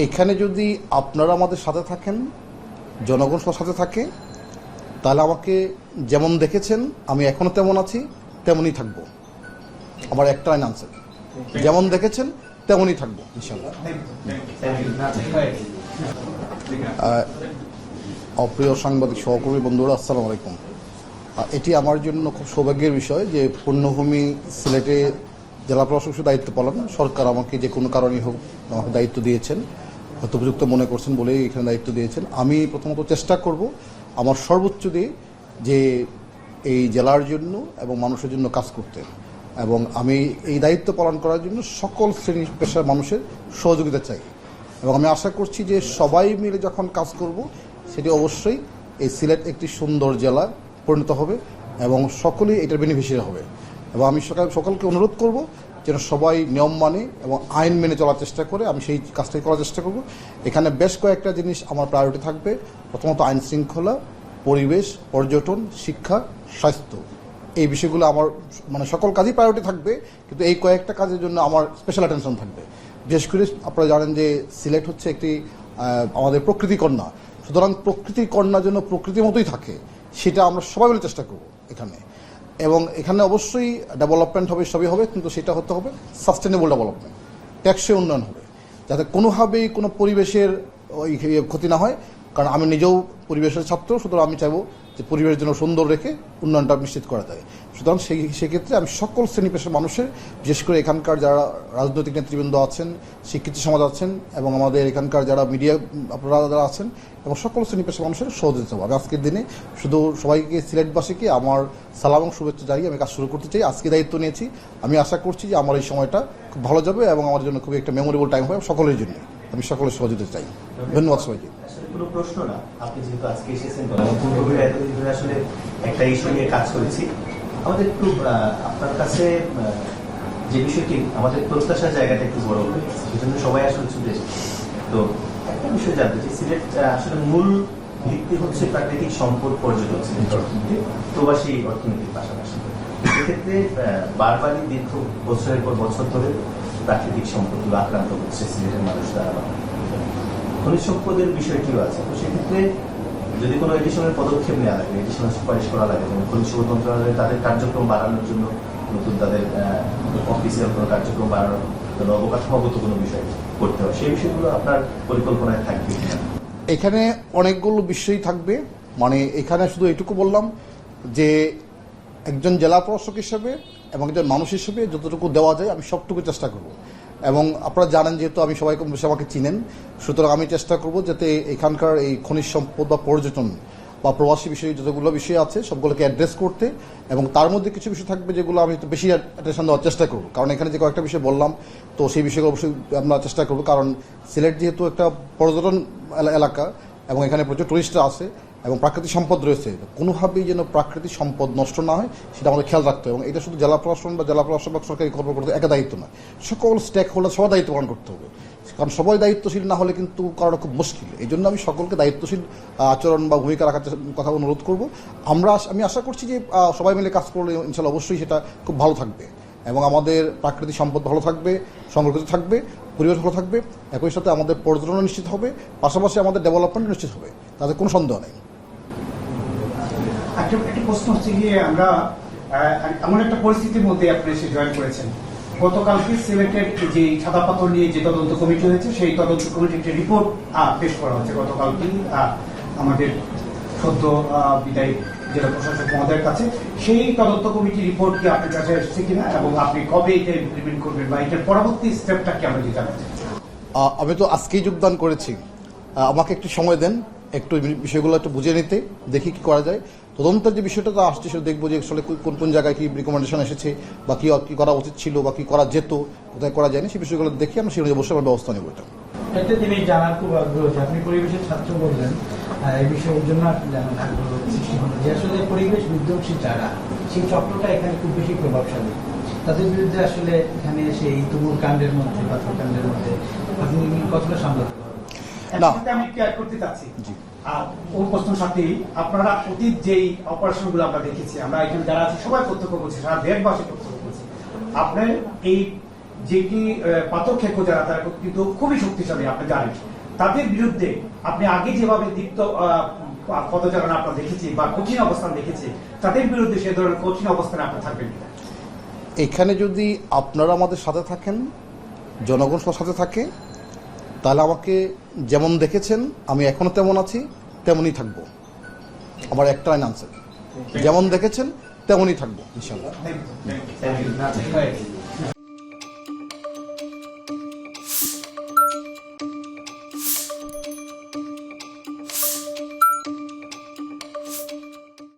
এখানে যদি আপনারা আমাদের সাথে থাকেন, জনগণ সাথে থাকে, তাহলে আমাকে যেমন দেখেছেন আমি এখনও তেমন আছি, তেমনই থাকবো। আমার একটা লাইন আনসার, যেমন দেখেছেন তেমনই থাকবো ইনশাল্লাহ। অপ্রিয় সাংবাদিক সহকর্মী বন্ধুরা, আসসালামু আলাইকুম। এটি আমার জন্য খুব সৌভাগ্যের বিষয় যে পূর্ণভূমি সিলেটে জেলা প্রশাসকের দায়িত্ব পালন সরকার আমাকে যে কোনো কারণেই হোক আমাকে দায়িত্ব দিয়েছেন, হয়তো উপযুক্ত মনে করছেন বলেই এখানে দায়িত্ব দিয়েছেন। আমি প্রথমত চেষ্টা করব আমার সর্বোচ্চ দিয়ে যে এই জেলার জন্য এবং মানুষের জন্য কাজ করতে, এবং আমি এই দায়িত্ব পালন করার জন্য সকল শ্রেণী পেশার মানুষের সহযোগিতা চাই। এবং আমি আশা করছি যে সবাই মিলে যখন কাজ করব সেটি অবশ্যই এই সিলেট একটি সুন্দর জেলা পরিণত হবে এবং সকলেই এটার বেনিফিশিয়ারি হবে। এবং আমি সকলকে অনুরোধ করব যেন সবাই নিয়ম মানে এবং আইন মেনে চলার চেষ্টা করে। আমি সেই কাজটাই করার চেষ্টা করব। এখানে বেশ কয়েকটা জিনিস আমার প্রায়োরিটি থাকবে। প্রথমত আইন শৃঙ্খলা, পরিবেশ, পর্যটন, শিক্ষা, স্বাস্থ্য, এই বিষয়গুলো আমার সকল কাজই প্রায়োরিটি থাকবে, কিন্তু এই কয়েকটা কাজের জন্য আমার স্পেশাল অ্যাটেনশন থাকবে। বিশেষ করে আপনারা জানেন যে সিলেট হচ্ছে একটি আমাদের প্রকৃতি কন্যা, সুতরাং প্রকৃতি কন্যা যেন প্রকৃতির মতোই থাকে সেটা আমরা সবাই মিলে চেষ্টা করব এখানে। এবং এখানে অবশ্যই ডেভেলপমেন্ট হবে, সবই হবে, কিন্তু সেটা হতে হবে সাস্টেনেবল ডেভেলপমেন্ট, টেকসই উন্নয়ন হবে, যাতে কোনোভাবেই কোনো পরিবেশের ক্ষতি না হয়। কারণ আমি নিজেও পরিবেশের ছাত্র, সুতরাং আমি চাইবো যে পরিবেশের জন্য সুন্দর রেখে উন্নয়নটা নিশ্চিত করা যায়। সুতরাং সেক্ষেত্রে আমি সকল শ্রেণী পেশার মানুষের, বিশেষ করে এখানকার যারা রাজনৈতিক নেতৃবৃন্দ আছেন, শিক্ষিত সমাজ আছেন এবং আমাদের এখানকার যারা মিডিয়া আপনারা যারা আছেন, এবং সকল শ্রেণী পেশার মানুষের সহযোগিতা হবে। আমি আজকের দিনে শুধু সবাইকে, সিলেটবাসীকে আমার সালাম এবং শুভেচ্ছা জানিয়ে আমি কাজ শুরু করতে চাই। আজকে দায়িত্ব নিয়েছি, আমি আশা করছি যে আমার এই সময়টা খুব ভালো যাবে এবং আমার জন্য খুবই একটা মেমোরেবল টাইম হবে সকলের জন্য। আমি সকলের সহযোগিতা চাই। ধন্যবাদ সবাইকে। কোনো প্রশ্ন না, আপনি যেহেতু আজকে এসেছেন, এতদিন ধরে আসলে একটা ইস্যু নিয়ে কাজ করেছি, আমাদের একটু আপনার কাছে যে বিষয়টি আমাদের প্রত্যাশার জায়গাটা একটু বড় হয়ে গেছে, সেজন্য সবাই আসলে ছুটে এসেছে। তো একটা বিষয় জানতে চাই, সিলেট আসলে মূল ভিত্তি হচ্ছে প্রাকৃতিক সম্পদ, পর্যটন, সিলেট অর্থনীতি, প্রবাসী অর্থনীতির পাশাপাশি। সেক্ষেত্রে বারবারই দীর্ঘ বছরের পর বছর ধরে প্রাকৃতিক সম্পদগুলো আক্রান্ত হচ্ছে সিলেটের মানুষ দ্বারা। খনিজ সম্পদের বিষয়টিও আছে। তো সেক্ষেত্রে যদি কোনো এডিশনাল পদক্ষেপ নেওয়া লাগে, এডিশনাল সুপারিশ করা লাগে, যেমন খনিজ সম্পদ মন্ত্রণালয়ে তাদের কার্যক্রম বাড়ানোর জন্য নতুন তাদের অফিসিয়াল কোনো কার্যক্রম বাড়ানোর জন্য অবকাঠামোগত কোনো বিষয় করতে হবে, সেই বিষয়গুলো আপনার পরিকল্পনায় থাকবে? এখানে অনেকগুলো বিষয়ই থাকবে। এখানে শুধু এটুকু বললাম যে একজন জেলা প্রশাসক হিসেবে এবং একজন মানুষ হিসেবে যতটুকু দেওয়া যায় আমি সবটুকু চেষ্টা করব। এবং আপনারা জানেন যেহেতু আমি সবাই কম বেশি আমাকে চিনেন, সুতরাং আমি চেষ্টা করব যাতে এখানকার এই খনিজ সম্পদ বা পর্যটন বা প্রবাসী বিষয় যতগুলো বিষয় আছে সবগুলোকে অ্যাড্রেস করতে, এবং তার মধ্যে কিছু বিষয় থাকবে যেগুলো আমি একটু বেশি অ্যাটেনশন দেওয়ার চেষ্টা করব। কারণ এখানে যে কয়েকটা বিষয় বললাম, তো সেই বিষয়গুলো অবশ্যই আমরা চেষ্টা করব। কারণ সিলেট যেহেতু একটা পর্যটন এলাকা এবং এখানে প্রচুর টুরিস্টরা আছে এবং প্রাকৃতিক সম্পদ রয়েছে, কোনোভাবেই যেন প্রাকৃতিক সম্পদ নষ্ট না হয় সেটা আমাদের খেয়াল রাখতে হবে। এবং এটা শুধু জেলা প্রশাসন বা জেলা প্রশাসন বা সরকারি কর্মকর্তা একা দায়িত্ব নয়, সকল স্টেক হোল্ডার সবাই দায়িত্ব পালন করতে হবে। কারণ সবাই দায়িত্বশীল না হলে কিন্তু করাটা খুব মুশকিল। এই জন্য আমি সকলকে দায়িত্বশীল আচরণ বা ভূমিকা রাখার কথা অনুরোধ করব। আমি আশা করছি যে সবাই মিলে কাজ করলে ইনশাল্লাহ অবশ্যই সেটা খুব ভালো থাকবে এবং আমাদের প্রাকৃতিক সম্পদ ভালো থাকবে, সংরক্ষিত থাকবে, পরিবেশ ভালো থাকবে, একই সাথে আমাদের পর্যটন নিশ্চিত হবে, পাশাপাশি আমাদের ডেভেলপমেন্ট নিশ্চিত হবে, তাতে কোনো সন্দেহ নেই। একটা প্রশ্ন হচ্ছে গিয়ে, আমরা এমন একটা পরিস্থিতির মধ্যে আপনি এসে জয়েন করেছেন। গতকালকে সিলেটের যে সাদা পাথর নিয়ে যে তদন্ত কমিটি হয়েছে, সেই তদন্ত কমিটির একটা রিপোর্ট পেশ করা হচ্ছে গতকালকে আমাদের সদ্য বিদায়ী জেলা প্রশাসক মহোদয়ের কাছে। সেই তদন্ত কমিটির রিপোর্ট কি আপনার কাছে এসেছে কিনা এবং আপনি কবে এটা ইমপ্লিমেন্ট করবেন বা এটার পরবর্তী স্টেপটা কি আমরা জানাতে চাই? আমি তো আজকেই যোগদান করেছি, আমাকে একটু সময় দেন, একটু বিষয়গুলো একটু বুঝে নিতে, দেখি কি করা যায়। তদন্তের যে বিষয়টা তো আসছে সেটা দেখবো যে আসলে কোন কোন জায়গায় কি রিকমেন্ডেশন এসেছে বা কি করা উচিত ছিল বা কি করা যেত, কোথায় করা যায়নি, সেই বিষয়গুলো দেখি আমরা সেই অবশ্যই আমার ব্যবস্থা নেব। একটা জিনিস জানার খুব আগ্রহ, আপনি পরিবেশের ছাত্র বললেন, এই বিষয়ের জন্য জানার আগ্রহ সৃষ্টি হলো যে আসলে পরিবেশ বিধ্বংসী যারা, সেই চক্রটা এখানে খুব বেশি প্রভাবশালী। তাদের বিরুদ্ধে আসলে এখানে সেই তুমুল কাণ্ডের মধ্যে, পাথরকাণ্ডের মধ্যে আপনি কতটা সামলাতে পারবেন? আমি ক্লিয়ার করতে চাচ্ছি, ওর প্রশ্নের সাথেই আপনারা অতীত যেই অপারেশন গুলো আমরা দেখেছি, আমরা এখানে যারা আছি সবাই প্রত্যক্ষ করছি, সারা দেশবাসী প্রত্যক্ষ করছি, আপনার এই যেটি পাথর খেকো যারা তারা কিন্তু খুবই শক্তিশালী আপনি জানেন, তাদের বিরুদ্ধে আপনি আগে যেভাবে দীপ্ত পদচারণা আপনার দেখেছি বা কঠিন অবস্থান দেখেছি, তাদের বিরুদ্ধে সে ধরনের কঠিন অবস্থানে আপনি থাকবেন কিনা? এখানে যদি আপনারা আমাদের সাথে থাকেন, জনগণ সাথে থাকে, তাহলে আমাকে যেমন দেখেছেন আমি এখনো তেমন আছি, তেমনই থাকবো। আমার একটা লাইন আনসার, যেমন দেখেছেন তেমনই থাকবো ইনশাআল্লাহ। Thank you. Thank you.